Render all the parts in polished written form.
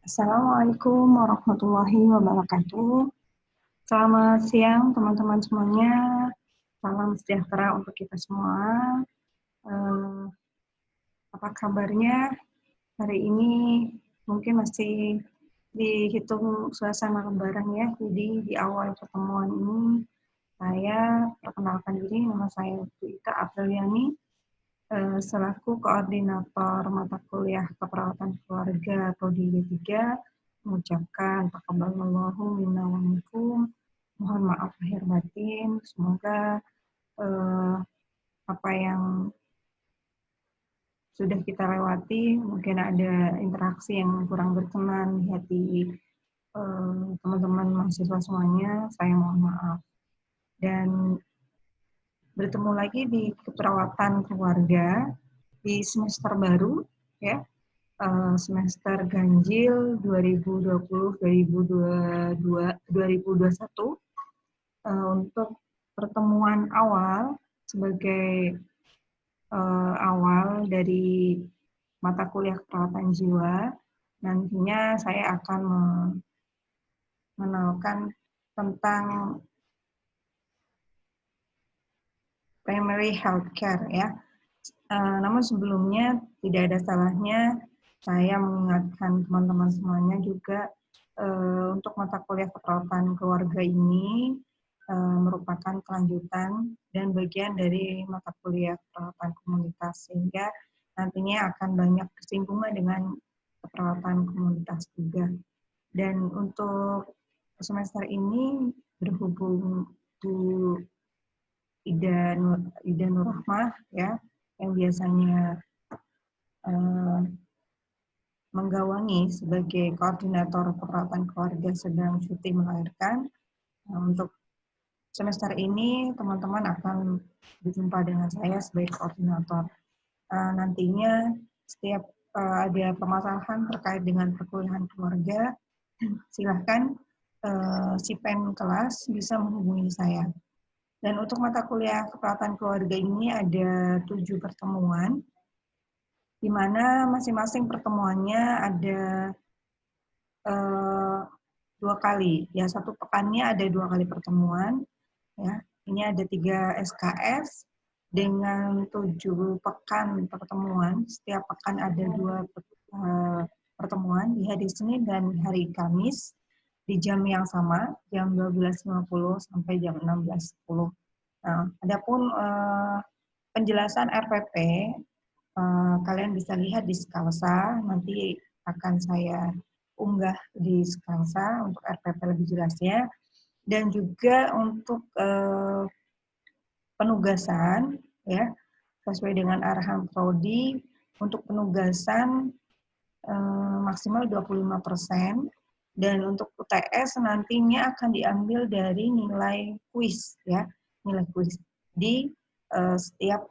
Assalamualaikum warahmatullahi wabarakatuh. Selamat siang teman-teman semuanya. Salam sejahtera untuk kita semua. Eh, Apa kabarnya hari ini? Mungkin masih dihitung suasana lebaran ya. Jadi di awal pertemuan ini saya perkenalkan diri, nama saya Bu Ika Apriliani, selaku koordinator mata kuliah keperawatan keluarga atau di D3, mengucapkan taqabbalallahu minna wa minkum. Mohon maaf lahir batin. Semoga eh, apa yang sudah kita lewati, mungkin ada interaksi yang kurang berkenan di hati teman-teman mahasiswa semuanya. Saya mohon maaf. Dan bertemu lagi di keperawatan keluarga di semester baru, ya, semester ganjil 2020-2021, untuk pertemuan awal sebagai awal dari mata kuliah keperawatan jiwa. Nantinya saya akan mengenalkan tentang primary healthcare ya. Namun sebelumnya tidak ada salahnya saya mengingatkan teman-teman semuanya juga untuk mata kuliah keperawatan keluarga ini merupakan kelanjutan dan bagian dari mata kuliah keperawatan komunitas, sehingga nantinya akan banyak bersinggungan dengan keperawatan komunitas juga. Dan untuk semester ini berhubung Bu Ida Nurrahmah ya, yang biasanya menggawangi sebagai koordinator keperawatan keluarga sedang cuti melahirkan. Untuk semester ini teman-teman akan berjumpa dengan saya sebagai koordinator. Nantinya setiap ada permasalahan terkait dengan perkuliahan keluarga, silahkan si pen kelas bisa menghubungi saya. Dan untuk mata kuliah keperawatan keluarga ini ada 7 pertemuan, di mana masing-masing pertemuannya ada 2 kali. Ya, satu pekannya ada 2 kali pertemuan. Ya, ini ada 3 SKS dengan 7 pekan pertemuan. Setiap pekan ada 2 pertemuan di hari Senin dan hari Kamis di jam yang sama, jam 12.50 sampai jam 16.10. Nah, adapun penjelasan RPP, kalian bisa lihat di Skalsa, nanti akan saya unggah di Skalsa untuk RPP lebih jelasnya. Dan juga untuk penugasan, ya, sesuai dengan arahan Prodi, untuk penugasan maksimal 25%, dan untuk UTS nantinya akan diambil dari nilai kuis, ya, nilai kuis di setiap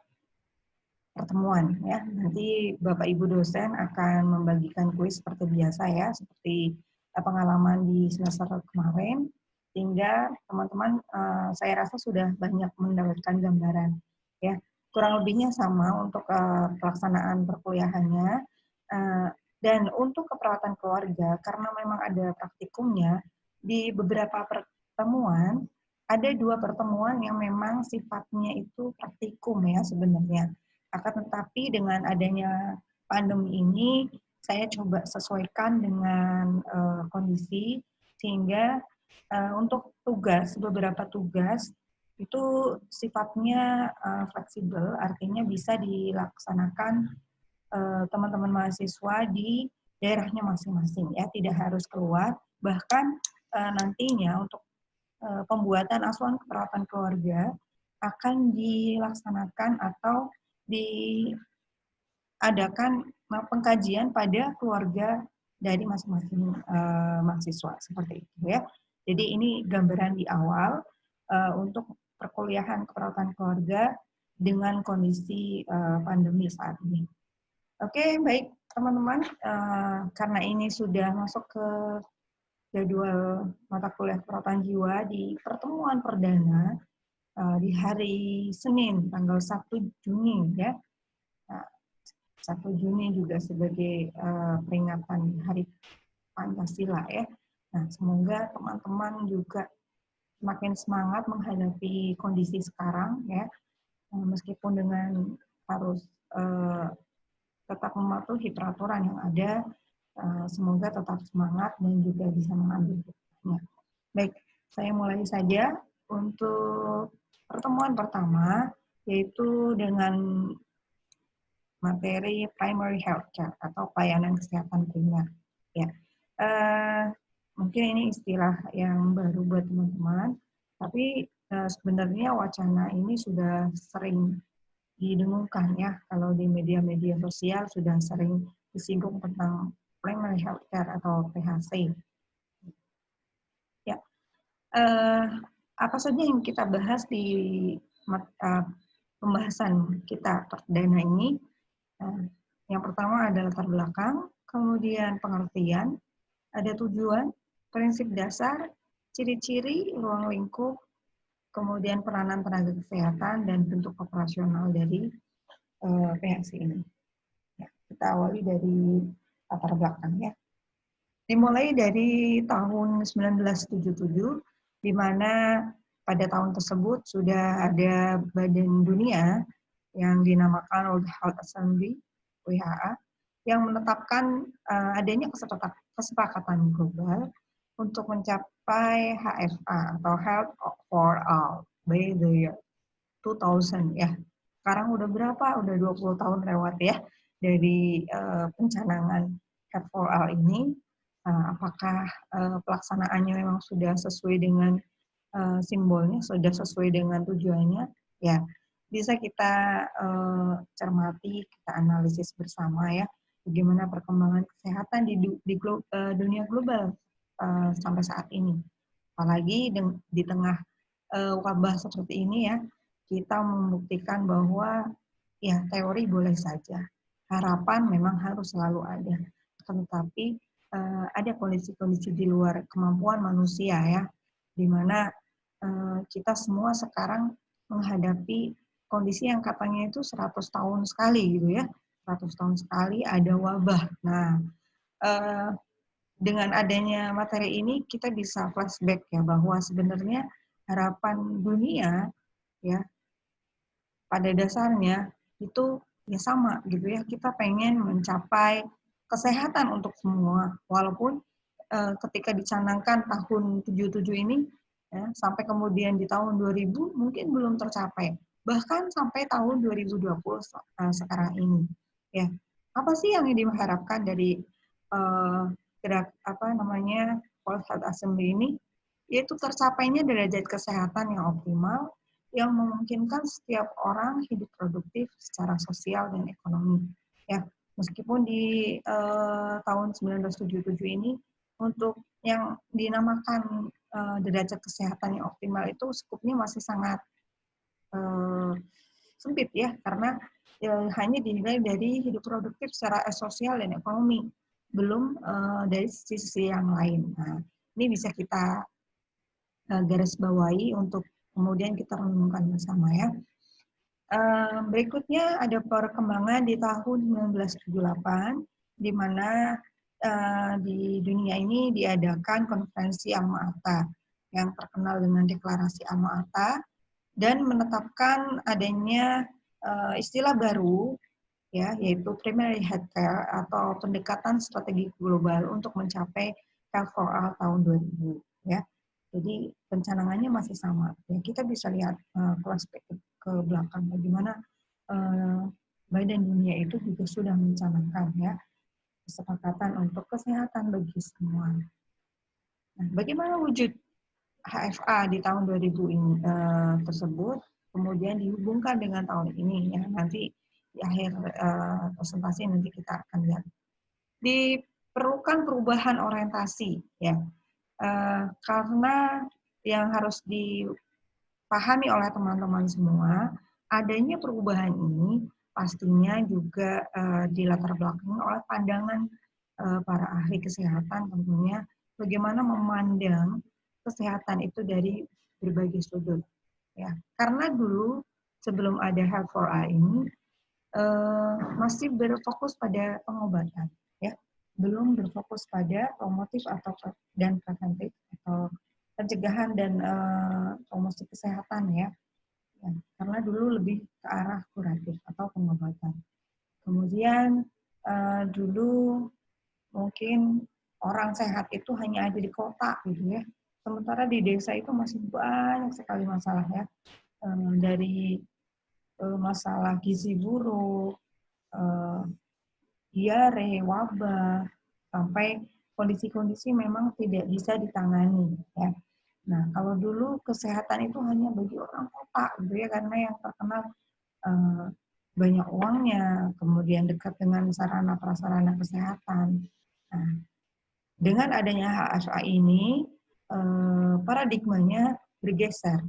pertemuan ya. Nanti Bapak Ibu dosen akan membagikan kuis seperti biasa ya, seperti pengalaman di semester kemarin, sehingga teman-teman saya rasa sudah banyak mendapatkan gambaran ya. Kurang lebihnya sama untuk pelaksanaan perkuliahannya. Dan untuk keperawatan keluarga, karena memang ada praktikumnya, di beberapa pertemuan, ada 2 pertemuan yang memang sifatnya itu praktikum ya sebenarnya. Akan tetapi dengan adanya pandemi ini, saya coba sesuaikan dengan kondisi, sehingga untuk tugas, beberapa tugas, itu sifatnya fleksibel, artinya bisa dilaksanakan teman-teman mahasiswa di daerahnya masing-masing ya, tidak harus keluar. Bahkan nantinya untuk pembuatan asuhan keperawatan keluarga akan dilaksanakan atau diadakan pengkajian pada keluarga dari masing-masing mahasiswa seperti itu ya. Jadi ini gambaran di awal untuk perkuliahan keperawatan keluarga dengan kondisi pandemi saat ini. Oke, baik teman-teman, karena ini sudah masuk ke jadwal mata kuliah keperawatan jiwa di pertemuan perdana di hari Senin tanggal 1 Juni ya. 1 Juni juga sebagai peringatan Hari Pancasila ya. Nah, semoga teman-teman juga semakin semangat menghadapi kondisi sekarang ya, meskipun dengan harus tetap mematuhi peraturan yang ada, semoga tetap semangat dan juga bisa mengambil hikmahnya. Baik, saya mulai saja untuk pertemuan pertama, yaitu dengan materi primary health care atau pelayanan kesehatan primer. Ya, mungkin ini istilah yang baru buat teman-teman, tapi sebenarnya wacana ini sudah sering didengungkan ya, kalau di media-media sosial sudah sering disinggung tentang primary health care atau PHC. Ya, apa saja yang kita bahas di pembahasan kita perdana ini? Yang pertama adalah latar belakang, kemudian pengertian, ada tujuan, prinsip dasar, ciri-ciri, ruang lingkup, kemudian peranan tenaga kesehatan, dan bentuk operasional dari PHC ini. Ya, kita awali dari latar belakang ya. Dimulai dari tahun 1977, di mana pada tahun tersebut sudah ada Badan Dunia yang dinamakan World Health Assembly, WHA, yang menetapkan adanya kesepakatan global untuk mencapai HFA atau Health for All by the year 2000 ya. Sekarang udah berapa? Udah 20 tahun lewat ya dari pencanangan Health for All ini. Apakah pelaksanaannya memang sudah sesuai dengan simbolnya, sudah sesuai dengan tujuannya? Ya, bisa kita cermati, kita analisis bersama ya, bagaimana perkembangan kesehatan di dunia global sampai saat ini. Apalagi di tengah wabah seperti ini ya, kita membuktikan bahwa ya teori boleh saja, harapan memang harus selalu ada, tetapi ada kondisi-kondisi di luar kemampuan manusia ya, di mana kita semua sekarang menghadapi kondisi yang katanya itu 100 tahun sekali gitu ya, 100 tahun sekali ada wabah. Nah, dengan adanya materi ini kita bisa flashback ya, bahwa sebenarnya harapan dunia ya pada dasarnya itu ya sama gitu ya, kita pengen mencapai kesehatan untuk semua, walaupun ketika dicanangkan tahun 77 ini ya, sampai kemudian di tahun 2000 mungkin belum tercapai, bahkan sampai tahun 2020 sekarang ini ya. Apa sih yang diharapkan dari World Health Assembly ini? Yaitu tercapainya derajat kesehatan yang optimal yang memungkinkan setiap orang hidup produktif secara sosial dan ekonomi. Ya, meskipun di tahun 1977 ini untuk yang dinamakan derajat kesehatan yang optimal itu skupnya masih sangat sempit ya, karena hanya dinilai dari hidup produktif secara sosial dan ekonomi, belum dari sisi yang lain. Nah, ini bisa kita garis bawahi untuk kemudian kita renungkan bersama ya. Berikutnya ada perkembangan di tahun 1978, di mana di dunia ini diadakan konferensi Alma-Ata yang terkenal dengan deklarasi Alma-Ata dan menetapkan adanya istilah baru ya, yaitu primary health care atau pendekatan strategi global untuk mencapai Health for All tahun 2000 ya. Jadi pencanangannya masih sama. Ya, kita bisa lihat flashback ke belakang bagaimana Badan Dunia itu juga sudah mencanangkan ya kesepakatan untuk kesehatan bagi semua. Nah, bagaimana wujud HFA di tahun 2000 ini, tersebut kemudian dihubungkan dengan tahun ini ya, nanti di akhir presentasi nanti kita akan lihat. Diperlukan perubahan orientasi ya, karena yang harus dipahami oleh teman-teman semua, adanya perubahan ini pastinya juga dilatar belakangi oleh pandangan para ahli kesehatan, tentunya bagaimana memandang kesehatan itu dari berbagai sudut ya. Karena dulu sebelum ada Health for All ini masih berfokus pada pengobatan ya. belum berfokus pada promotif dan preventif atau pencegahan dan promosi kesehatan ya. Ya, karena dulu lebih ke arah kuratif atau pengobatan. Kemudian dulu mungkin orang sehat itu hanya ada di kota gitu ya. Sementara di desa itu masih banyak sekali masalah ya. Dari masalah gizi buruk, diare, wabah, sampai kondisi-kondisi memang tidak bisa ditangani ya. Nah, kalau dulu kesehatan itu hanya bagi orang kota gitu ya, karena yang terkenal eh, banyak uangnya, kemudian dekat dengan sarana prasarana kesehatan. Nah, dengan adanya HSA ini, paradigmanya bergeser,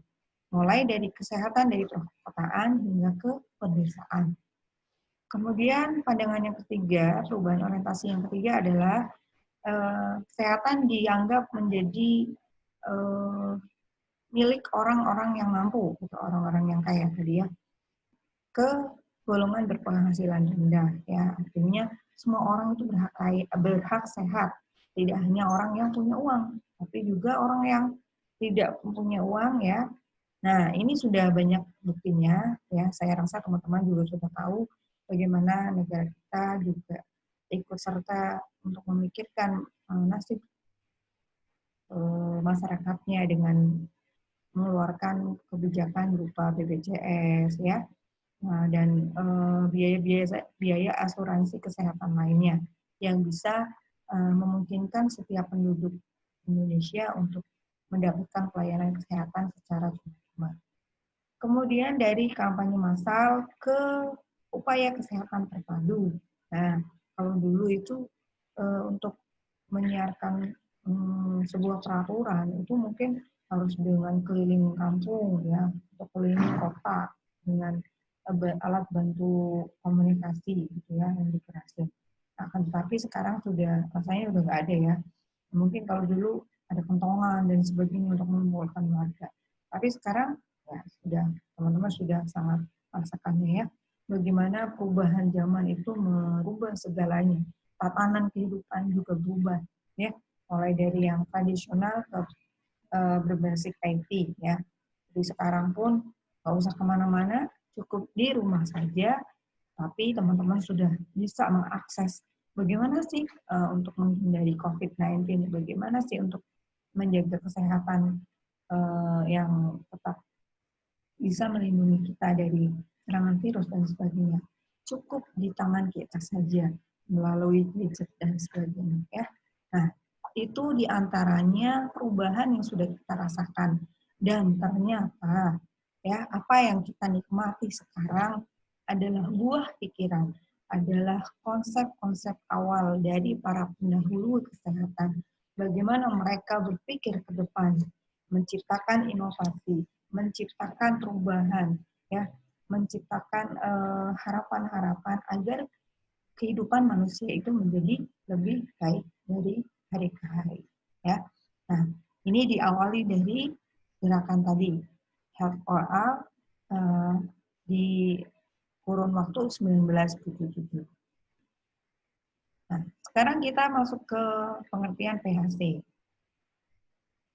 mulai dari kesehatan dari perkotaan hingga ke pedesaan. Kemudian pandangan yang ketiga, perubahan orientasi yang ketiga adalah kesehatan dianggap menjadi milik orang-orang yang mampu, gitu, orang-orang yang kaya tadi ya, ke golongan berpenghasilan rendah ya. Artinya semua orang itu berhak sehat, tidak hanya orang yang punya uang, tapi juga orang yang tidak punya uang ya. Nah, ini sudah banyak buktinya ya. Saya rasa teman-teman juga sudah tahu bagaimana negara kita juga ikut serta untuk memikirkan nasib masyarakatnya dengan mengeluarkan kebijakan berupa BPJS ya. Nah, dan biaya asuransi kesehatan lainnya yang bisa memungkinkan setiap penduduk Indonesia untuk mendapatkan pelayanan kesehatan secara cuma. Kemudian dari kampanye massal ke upaya kesehatan terpadu. Nah, kalau dulu itu untuk menyiarkan sebuah peraturan itu mungkin harus dengan keliling kampung ya, atau keliling kota dengan alat bantu komunikasi gitu ya yang dikeraskan. Akan tetapi sekarang sudah rasanya udah nggak ada ya. Mungkin kalau dulu ada kentongan dan sebagainya untuk mengumpulkan warga. Tapi sekarang ya sudah teman-teman sudah sangat merasakannya ya. Bagaimana perubahan zaman itu merubah segalanya. Tatanan kehidupan juga berubah ya. Mulai dari yang tradisional ke berbasis IT ya. Jadi sekarang pun nggak usah kemana-mana, cukup di rumah saja, tapi teman-teman sudah bisa mengakses bagaimana sih untuk menghindari COVID-19, bagaimana sih untuk menjaga kesehatan yang tetap bisa melindungi kita dari serangan virus dan sebagainya. Cukup di tangan kita saja melalui gadget dan sebagainya ya. Nah, itu diantaranya perubahan yang sudah kita rasakan dan ternyata ya apa yang kita nikmati sekarang adalah buah pikiran, adalah konsep-konsep awal dari para pendahulu kesehatan. Bagaimana mereka berpikir ke depan, menciptakan inovasi, menciptakan perubahan, ya, menciptakan harapan-harapan agar kehidupan manusia itu menjadi lebih baik dari hari ke hari. Ya, nah ini diawali dari gerakan tadi Health for All di kurun waktu 1977. Nah, sekarang kita masuk ke pengertian PHC.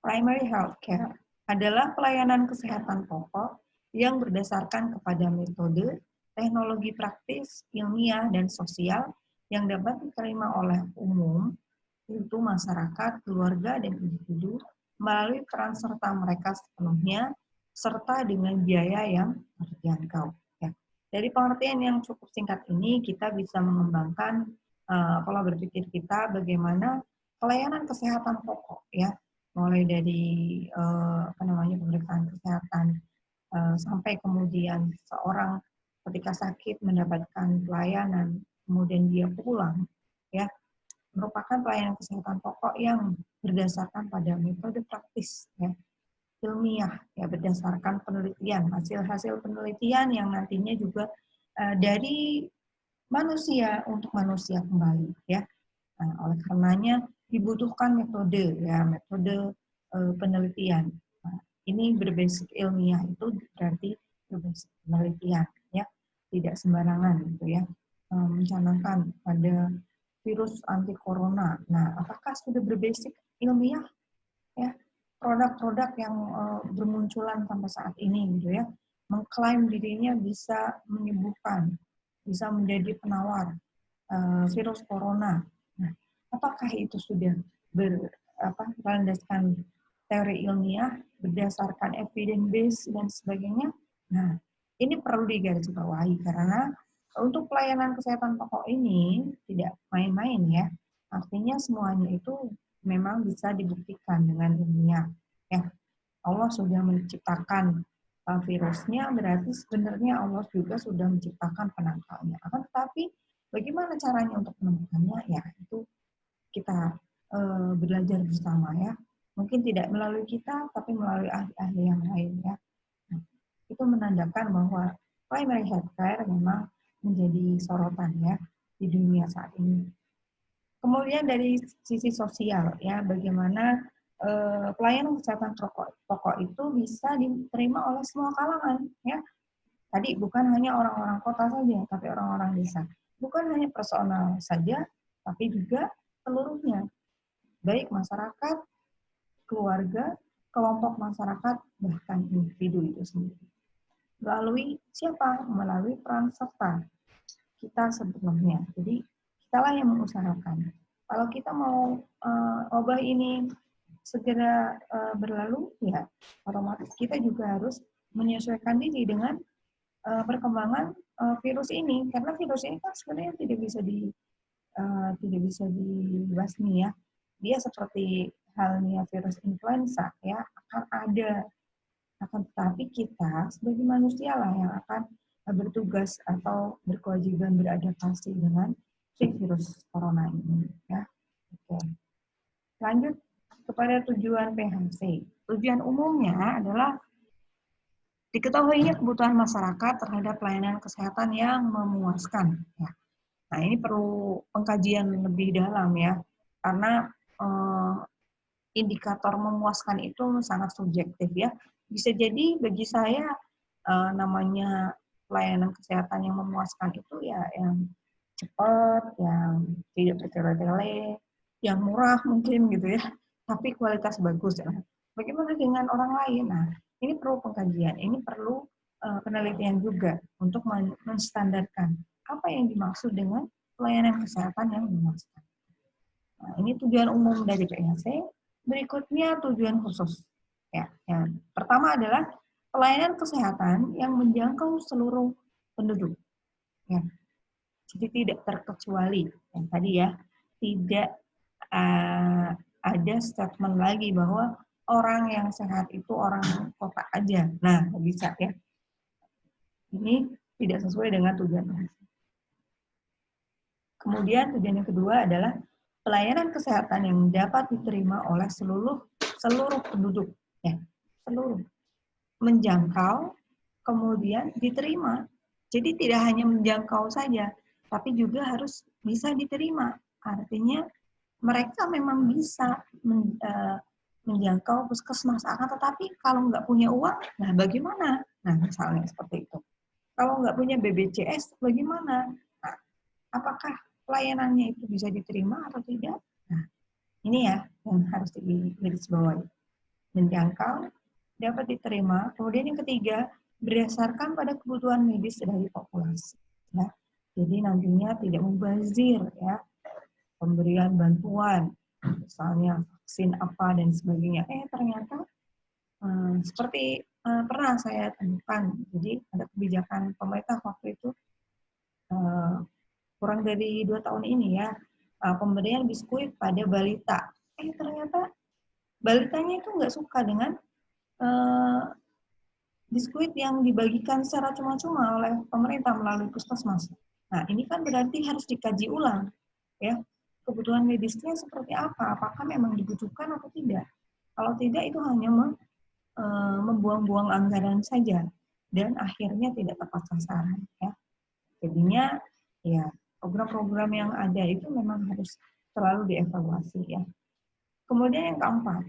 Primary Health Care adalah pelayanan kesehatan pokok yang berdasarkan kepada metode, teknologi praktis, ilmiah, dan sosial yang dapat diterima oleh umum, yaitu masyarakat, keluarga, dan individu, melalui peran serta mereka sepenuhnya, serta dengan biaya yang terjangkau. Ya. Dari pengertian yang cukup singkat ini, kita bisa mengembangkan pola berpikir kita bagaimana pelayanan kesehatan pokok, ya, mulai dari pemeriksaan kesehatan sampai kemudian seorang ketika sakit mendapatkan pelayanan, kemudian dia pulang, ya, merupakan pelayanan kesehatan pokok yang berdasarkan pada metode praktis, ya, ilmiah, ya, berdasarkan penelitian, hasil-hasil penelitian yang nantinya juga dari manusia untuk manusia kembali, ya. Nah, oleh karenanya dibutuhkan metode, ya, metode penelitian. Nah, ini berbasis ilmiah itu berarti berbasis penelitian, ya, tidak sembarangan gitu ya, mencanangkan pada virus anti corona. Nah, apakah sudah berbasis ilmiah ya produk-produk yang bermunculan sampai saat ini gitu ya, mengklaim dirinya bisa menyembuhkan, bisa menjadi penawar virus corona. Nah, apakah itu sudah berlandaskan teori ilmiah, berdasarkan evidence base dan sebagainya? Nah, ini perlu digarisbawahi karena untuk pelayanan kesehatan pokok ini tidak main-main ya. Artinya semuanya itu memang bisa dibuktikan dengan ilmiah. Ya, Allah sudah menciptakan virusnya, berarti sebenarnya Allah juga sudah menciptakan penangkalnya. Akan tetapi bagaimana caranya untuk menemukannya? Ya, itu kita belajar bersama ya. Mungkin tidak melalui kita, tapi melalui ahli-ahli yang lain ya. Nah, itu menandakan bahwa primary healthcare memang menjadi sorotan ya di dunia saat ini. Kemudian dari sisi sosial ya, bagaimana pelayanan kesehatan pokok itu bisa diterima oleh semua kalangan ya. Tadi bukan hanya orang-orang kota saja, tapi orang-orang desa. Bukan hanya personal saja, tapi juga seluruhnya. Baik masyarakat, keluarga, kelompok masyarakat, bahkan individu itu sendiri. Melalui siapa? Melalui peran serta kita sebelumnya. Jadi kitalah yang mengusahakan. Kalau kita mau wabah ini segera berlalu, ya otomatis kita juga harus menyesuaikan diri dengan perkembangan virus ini, karena virus ini kan sebenarnya tidak bisa dibasmi ya. Dia seperti halnya virus influenza ya, akan ada, akan tetapi kita sebagai manusia lah yang akan bertugas atau berkewajiban beradaptasi dengan si virus corona ini ya. Oke. Lanjut kepada tujuan PHC. Tujuan umumnya adalah diketahuinya kebutuhan masyarakat terhadap pelayanan kesehatan yang memuaskan. Ya. Nah, ini perlu pengkajian lebih dalam ya, karena indikator memuaskan itu sangat subjektif ya. Bisa jadi bagi saya namanya pelayanan kesehatan yang memuaskan itu ya yang cepat, yang tidak bertele-tele, yang murah mungkin gitu ya, tapi kualitas bagus ya. Bagaimana dengan orang lain? Nah, ini perlu pengkajian, ini perlu penelitian juga untuk menstandarkan apa yang dimaksud dengan pelayanan kesehatan yang memuaskan. Nah, ini tujuan umum dari PHC. Berikutnya tujuan khusus. Ya, yang pertama adalah pelayanan kesehatan yang menjangkau seluruh penduduk. Ya, jadi tidak terkecuali. Yang tadi ya, tidak ada statement lagi bahwa orang yang sehat itu orang kota aja. Nah, bisa ya. Ini tidak sesuai dengan tujuan. Kemudian tujuan yang kedua adalah pelayanan kesehatan yang dapat diterima oleh seluruh penduduk, ya, seluruh, menjangkau, kemudian diterima. Jadi tidak hanya menjangkau saja, tapi juga harus bisa diterima. Artinya mereka memang bisa menjangkau puskesmas, akan tetapi kalau nggak punya uang, nah bagaimana? Nah misalnya seperti itu. Kalau nggak punya BPJS, bagaimana? Nah, apakah pelayanannya itu bisa diterima atau tidak? Nah, ini ya yang harus digarisbawahi. Menjangkau, dapat diterima. Kemudian yang ketiga, berdasarkan pada kebutuhan medis dari populasi. Ya. Jadi nantinya tidak mubazir ya, pemberian bantuan, misalnya vaksin apa dan sebagainya. Ternyata seperti pernah saya temukan, jadi ada kebijakan pemerintah waktu itu kurang dari 2 tahun ini ya, pemberian biskuit pada balita. Ternyata balitanya itu nggak suka dengan biskuit yang dibagikan secara cuma-cuma oleh pemerintah melalui puskesmas. Nah, ini kan berarti harus dikaji ulang, ya. Kebutuhan medisnya seperti apa? Apakah memang dibutuhkan atau tidak? Kalau tidak, itu hanya membuang-buang anggaran saja dan akhirnya tidak tepat sasaran, ya. Jadinya, ya program-program yang ada itu memang harus selalu dievaluasi, ya. Kemudian yang keempat,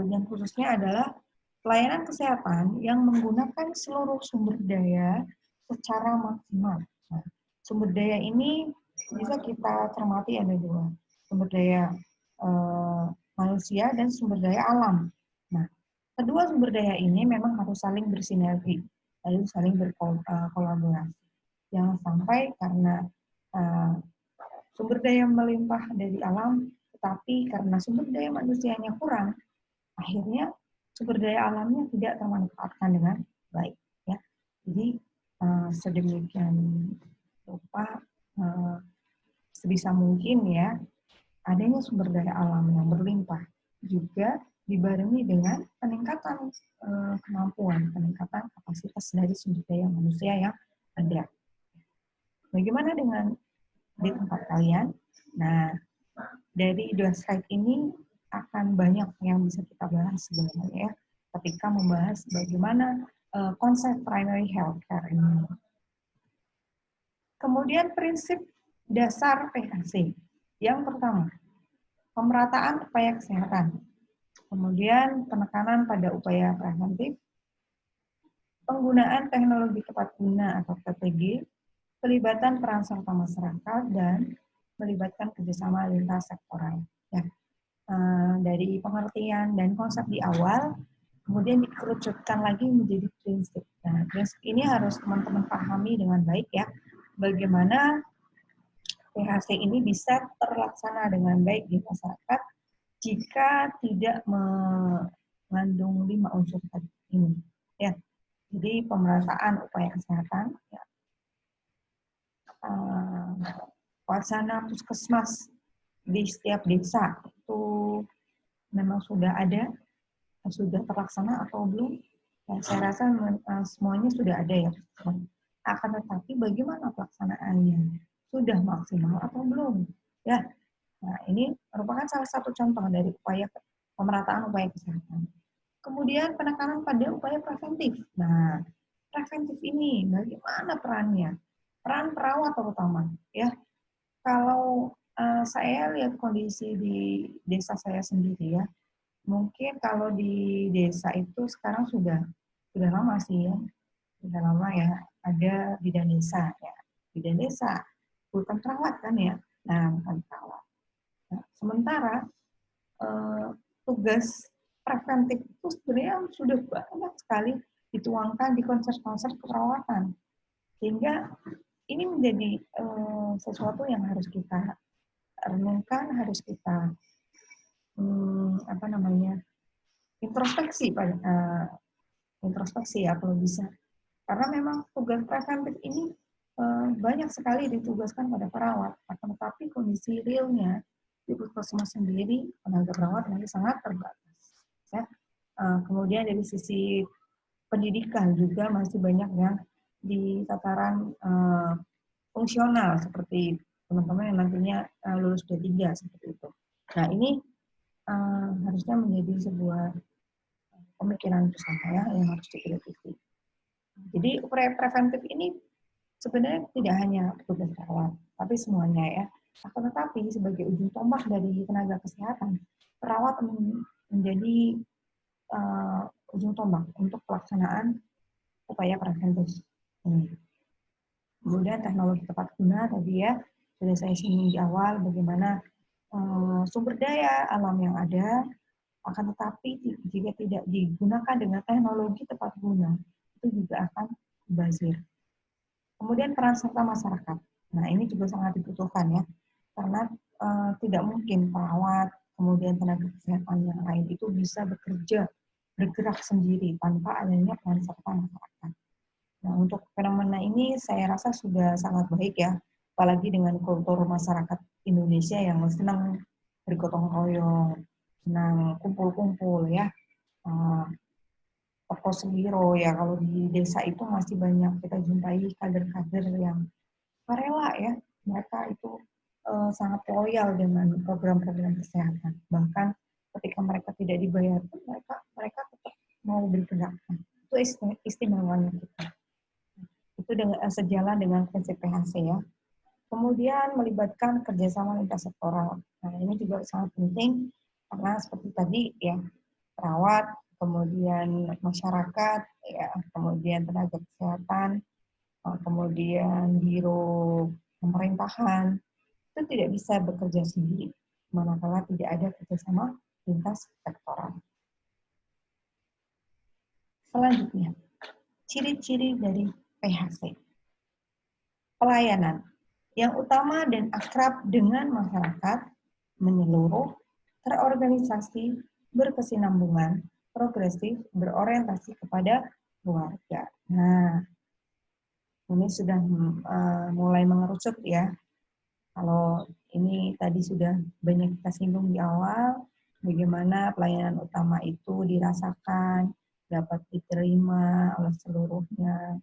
tujuan khususnya adalah pelayanan kesehatan yang menggunakan seluruh sumber daya secara maksimal. Nah, sumber daya ini bisa kita cermati ada dua, sumber daya manusia dan sumber daya alam. Nah, kedua sumber daya ini memang harus saling bersinergi, lalu saling berkolaborasi. Jangan sampai karena sumber daya melimpah dari alam, tetapi karena sumber daya manusianya kurang, akhirnya sumber daya alamnya tidak termanfaatkan dengan baik. Ya. Jadi sedemikian rupa sebisa mungkin ya adanya sumber daya alam yang berlimpah juga dibarengi dengan peningkatan kemampuan, peningkatan kapasitas dari sumber daya manusia yang ada. Bagaimana dengan di tempat kalian? Nah, dari dua slide ini akan banyak yang bisa kita bahas sebenarnya ya, ketika membahas bagaimana konsep primary health care ini. Kemudian prinsip dasar PHC. Yang pertama, pemerataan upaya kesehatan. Kemudian penekanan pada upaya preventif, penggunaan teknologi tepat guna atau TTG, pelibatan peran serta masyarakat, dan melibatkan kerjasama lintas sektoral. Ya. Dari pengertian dan konsep di awal, kemudian dikerucutkan lagi menjadi prinsip. Nah, prinsip ini harus teman-teman pahami dengan baik ya, bagaimana PHC ini bisa terlaksana dengan baik di masyarakat jika tidak mengandung 5 unsur tadi ini. Ya, jadi pemerataan upaya kesehatan, ya. Wacana puskesmas di setiap desa itu memang sudah ada, sudah terlaksana atau belum? Ya, saya rasa semuanya sudah ada ya. Akan tetapi bagaimana pelaksanaannya? Sudah maksimal atau belum? Ya, nah ini merupakan salah satu contoh dari upaya pemerataan upaya kesehatan. Kemudian penekanan pada upaya preventif. Nah, preventif ini bagaimana perannya? Peran perawat terutama, ya. Kalau saya lihat kondisi di desa saya sendiri ya, mungkin kalau di desa itu sekarang sudah lama sih ya, sudah lama ya ada bidan desa ya, bidan desa bukan perawat kan ya, nah bukan perawat. Nah, sementara tugas preventif itu sebenarnya sudah banyak sekali dituangkan di konsep-konsep keperawatan, sehingga ini menjadi sesuatu yang harus kita renungkan, harus kita introspeksi introspeksi ya kalau bisa, karena memang tugas preventif ini banyak sekali ditugaskan pada perawat, akan tetapi kondisi realnya di puskesmas sendiri tenaga perawat masih sangat terbatas. Ya. Kemudian dari sisi pendidikan juga masih banyak yang di tataran fungsional seperti teman-teman yang nantinya lulus D3 seperti itu. Nah ini harusnya menjadi sebuah pemikiran bersama ya yang harus dikritisi. Jadi upaya preventif ini sebenarnya tidak hanya tugas perawat, tapi semuanya ya. Akan tetapi sebagai ujung tombak dari tenaga kesehatan, perawat menjadi ujung tombak untuk pelaksanaan upaya preventif ini. Kemudian teknologi tepat guna tadi ya, sudah saya singgung di awal bagaimana sumber daya alam yang ada, akan tetapi jika tidak digunakan dengan teknologi tepat guna, itu juga akan mubazir. Kemudian peran serta masyarakat. Nah ini juga sangat dibutuhkan ya, karena tidak mungkin perawat, kemudian tenaga kesehatan yang lain itu bisa bergerak sendiri tanpa adanya peran serta masyarakat. Nah untuk fenomena ini saya rasa sudah sangat baik ya, apalagi dengan kultur masyarakat Indonesia yang senang bergotong royong, senang kumpul-kumpul ya. Toko Sewiro ya, kalau di desa itu masih banyak kita jumpai kader-kader yang rela ya, mereka itu sangat loyal dengan program-program kesehatan. Bahkan ketika mereka tidak dibayar pun mereka tetap mau bergerak. Itu istimewanya kita. Itu sejalan dengan prinsip PHC ya. Kemudian melibatkan kerjasama lintas sektoral. Nah ini juga sangat penting karena seperti tadi ya, perawat, kemudian masyarakat, ya, kemudian tenaga kesehatan, kemudian biro pemerintahan, itu tidak bisa bekerja sendiri, manakala tidak ada kerjasama lintas sektoral. Selanjutnya, ciri-ciri dari PHC. Pelayanan yang utama dan akrab dengan masyarakat, menyeluruh, terorganisasi, berkesinambungan, progresif, berorientasi kepada keluarga. Nah, ini sudah mulai mengerucut ya. Kalau ini tadi sudah banyak kita singgung di awal, bagaimana pelayanan utama itu dirasakan, dapat diterima oleh seluruhnya,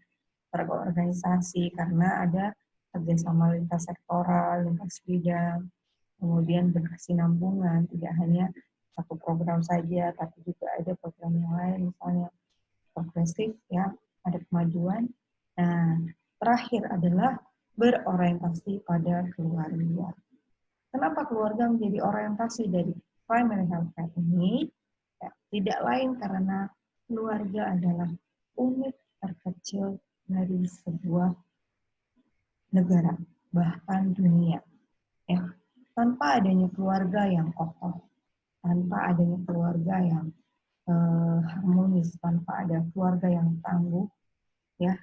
terorganisasi karena ada kerjasama lintas sektoral, lintas bidang, kemudian berkesinambungan, tidak hanya satu program saja, tapi juga ada program yang lain, misalnya progresif, ya, ada kemajuan. Nah, terakhir adalah berorientasi pada keluarga. Kenapa keluarga menjadi orientasi dari primary health care ini? Ya, tidak lain karena keluarga adalah unit terkecil dari sebuah negara, bahkan dunia. Ya, tanpa adanya keluarga yang kokoh, tanpa adanya keluarga yang harmonis, tanpa ada keluarga yang tangguh, ya,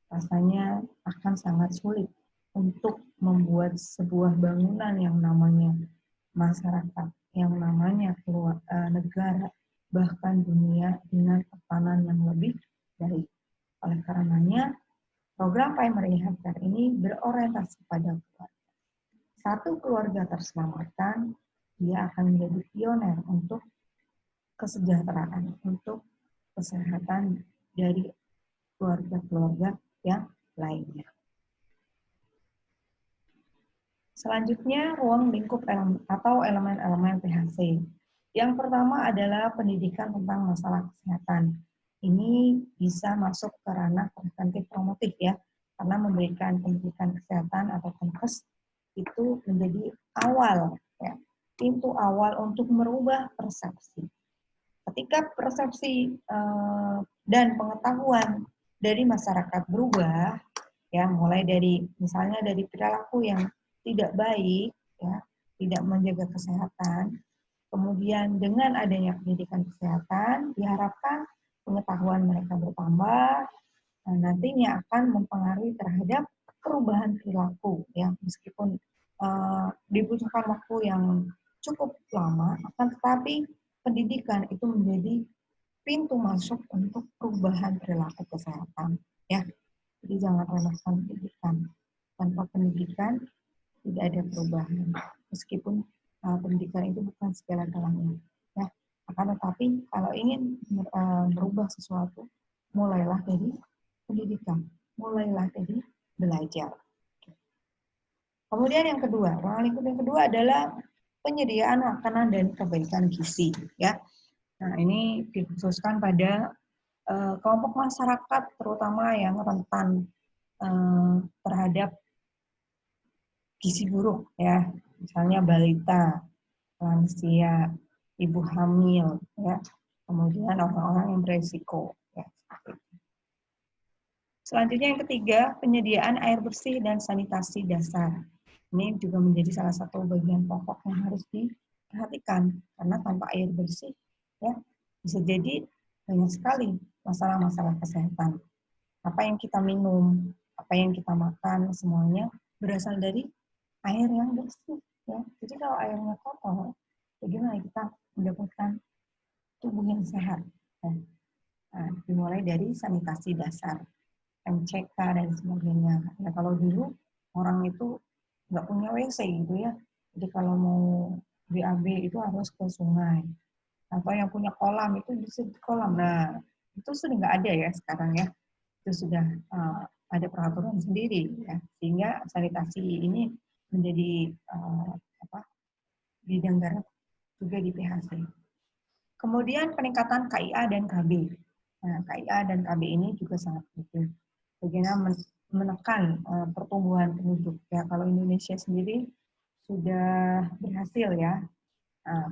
rasanya akan sangat sulit untuk membuat sebuah bangunan yang namanya masyarakat, yang namanya negara, bahkan dunia dengan tatanan yang lebih baik. Oleh karenanya, program primary health care ini berorientasi pada keluarga. Satu keluarga terselamatkan, dia akan menjadi pioner untuk kesejahteraan, untuk kesehatan dari keluarga-keluarga yang lainnya. Selanjutnya, ruang lingkup atau elemen-elemen PHC. Yang pertama adalah pendidikan tentang masalah kesehatan. Ini bisa masuk ke ranah preventif promotif ya, karena memberikan pendidikan kesehatan atau PENKES itu menjadi awal, ya, pintu awal untuk merubah persepsi. Ketika persepsi dan pengetahuan dari masyarakat berubah, ya, mulai dari misalnya dari perilaku yang tidak baik, ya, tidak menjaga kesehatan, kemudian dengan adanya pendidikan kesehatan diharapkan pengetahuan mereka bertambah, nantinya akan mempengaruhi terhadap perubahan perilaku, ya, meskipun dibutuhkan waktu yang cukup lama, akan tetapi pendidikan itu menjadi pintu masuk untuk perubahan perilaku kesehatan, ya. Jadi jangan remehkan pendidikan. Tanpa pendidikan tidak ada perubahan. Meskipun pendidikan itu bukan segala-galanya, ya. Akan tetapi kalau ingin merubah sesuatu, mulailah dari pendidikan, mulailah dari belajar. Kemudian yang kedua, ruang lingkup yang kedua adalah penyediaan makanan dan kebaikan gizi, ya. Nah, ini dikhususkan pada kelompok masyarakat terutama yang rentan terhadap gizi buruk, ya, misalnya balita, lansia, ibu hamil, ya, kemudian orang-orang yang beresiko, ya. Selanjutnya yang ketiga, penyediaan air bersih dan sanitasi dasar. Ini juga menjadi salah satu bagian pokok yang harus diperhatikan, karena tanpa air bersih, ya, bisa jadi banyak sekali masalah-masalah kesehatan. Apa yang kita minum, apa yang kita makan, semuanya berasal dari air yang bersih, ya. Jadi kalau airnya kotor, bagaimana kita mendapatkan tubuh yang sehat? Nah, dimulai dari sanitasi dasar, MCK dan sebagainya. Ya, kalau dulu orang itu nggak punya WC gitu ya, jadi kalau mau BAB itu harus ke sungai, atau yang punya kolam itu bisa di kolam. Nah, itu sudah nggak ada ya sekarang ya, itu sudah ada peraturan sendiri ya, sehingga sanitasi ini menjadi bidang garap juga di PHC. Kemudian peningkatan KIA dan KB. Nah, KIA dan KB ini juga sangat penting. Bagaimana menekan pertumbuhan penduduk. Ya, kalau Indonesia sendiri sudah berhasil ya.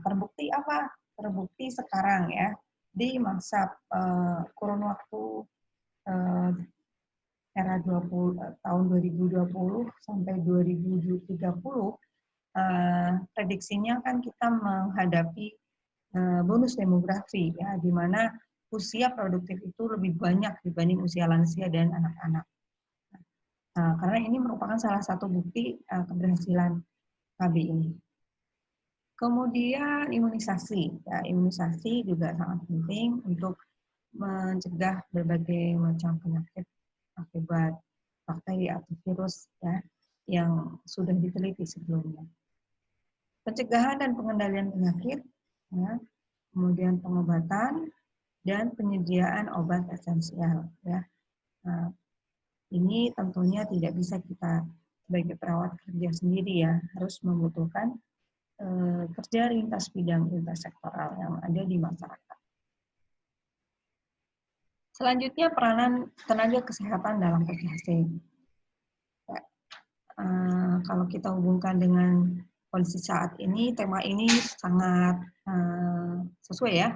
Terbukti apa? Terbukti sekarang ya, di masa kurun waktu era tahun 2020 sampai 2030, prediksinya kan kita menghadapi bonus demografi, ya, di mana usia produktif itu lebih banyak dibanding usia lansia dan anak-anak. Karena ini merupakan salah satu bukti keberhasilan KB ini. Kemudian imunisasi, ya, imunisasi juga sangat penting untuk mencegah berbagai macam penyakit akibat bakteri atau virus, ya, yang sudah diteliti sebelumnya. Pencegahan dan pengendalian penyakit, ya, kemudian pengobatan dan penyediaan obat esensial, ya. Nah, ini tentunya tidak bisa kita sebagai perawat kerja sendiri, ya, harus membutuhkan kerja lintas bidang, lintas sektoral yang ada di masyarakat. Selanjutnya peranan tenaga kesehatan dalam PPHC. Ya, kalau kita hubungkan dengan kondisi saat ini, tema ini sangat sesuai, ya.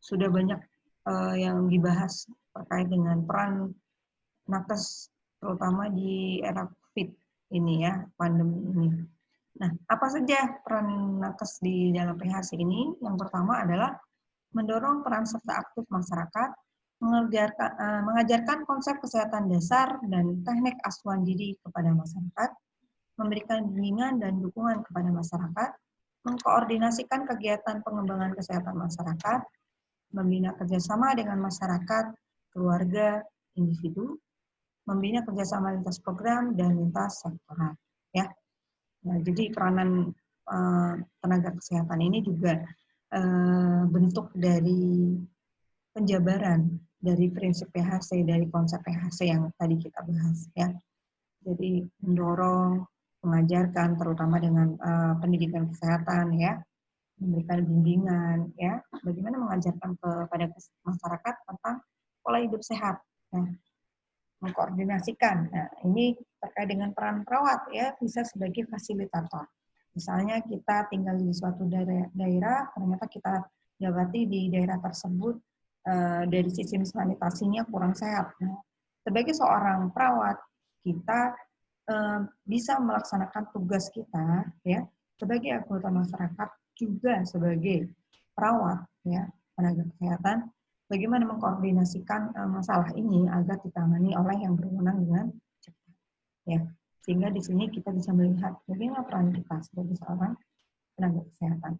Sudah banyak yang dibahas terkait dengan peran nakes, terutama di era COVID ini, ya, pandemi ini. Nah, apa saja peran nakes di dalam PHC ini? Yang pertama adalah mendorong peran serta aktif masyarakat, mengajarkan konsep kesehatan dasar dan teknik asuhan diri kepada masyarakat, memberikan bimbingan dan dukungan kepada masyarakat, mengkoordinasikan kegiatan pengembangan kesehatan masyarakat, membina kerjasama dengan masyarakat, keluarga, individu, membina kerjasama lintas program dan lintas sektoral, ya. Nah, jadi peranan tenaga kesehatan ini juga bentuk dari penjabaran dari prinsip PHC, dari konsep PHC yang tadi kita bahas, ya. Jadi mendorong, mengajarkan, terutama dengan pendidikan kesehatan, ya, memberikan bimbingan, ya, bagaimana mengajarkan kepada masyarakat tentang pola hidup sehat, ya, mengkoordinasikan. Nah, ini terkait dengan peran perawat, ya, bisa sebagai fasilitator. Misalnya kita tinggal di suatu daerah, ternyata kita dapati di daerah tersebut dari sistem sanitasinya kurang sehat. Nah, sebagai seorang perawat, kita bisa melaksanakan tugas kita, ya, sebagai anggota masyarakat, juga sebagai perawat, ya, tenaga kesehatan, bagaimana mengkoordinasikan masalah ini agar ditangani oleh yang berwenang dengan cepat, ya. Sehingga di sini kita bisa melihat bagaimana peran kita sebagai seorang tenaga kesehatan.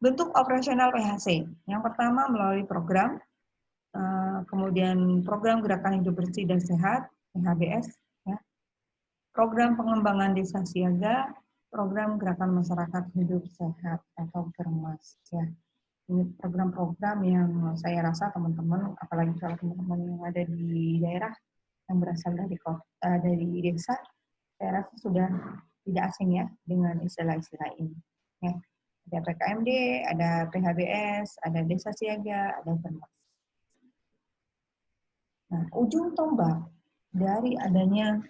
Bentuk operasional PHC. Yang pertama melalui program, kemudian program Gerakan Hidup Bersih dan Sehat, PHBS, ya. Program pengembangan desa siaga, program Gerakan Masyarakat Hidup Sehat atau GERMAS, ya. Ini program-program yang saya rasa teman-teman, apalagi kalau teman-teman yang ada di daerah yang berasal dari desa, saya rasa sudah tidak asing, ya, dengan istilah-istilah ini, ya. Ada PKMD, ada PHBS, ada desa siaga, ada GERMAS. Nah, ujung tombak dari adanya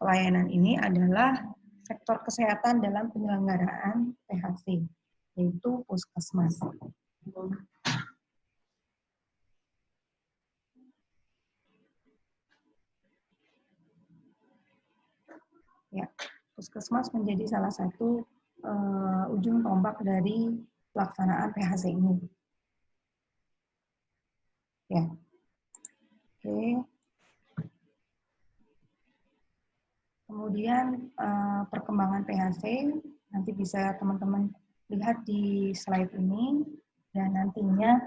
pelayanan ini adalah sektor kesehatan dalam penyelenggaraan PHC, yaitu puskesmas. Ya, puskesmas menjadi salah satu ujung tombak dari pelaksanaan PHC ini. Ya, oke. Kemudian perkembangan PHC nanti bisa teman-teman lihat di slide ini, dan nantinya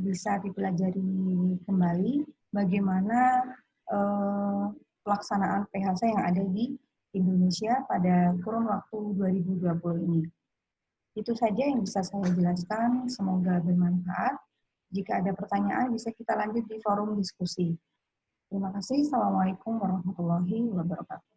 bisa dipelajari kembali bagaimana pelaksanaan PHC yang ada di Indonesia pada kurun waktu 2020 ini. Itu saja yang bisa saya jelaskan, semoga bermanfaat. Jika ada pertanyaan bisa kita lanjut di forum diskusi. Terima kasih. Assalamualaikum warahmatullahi wabarakatuh.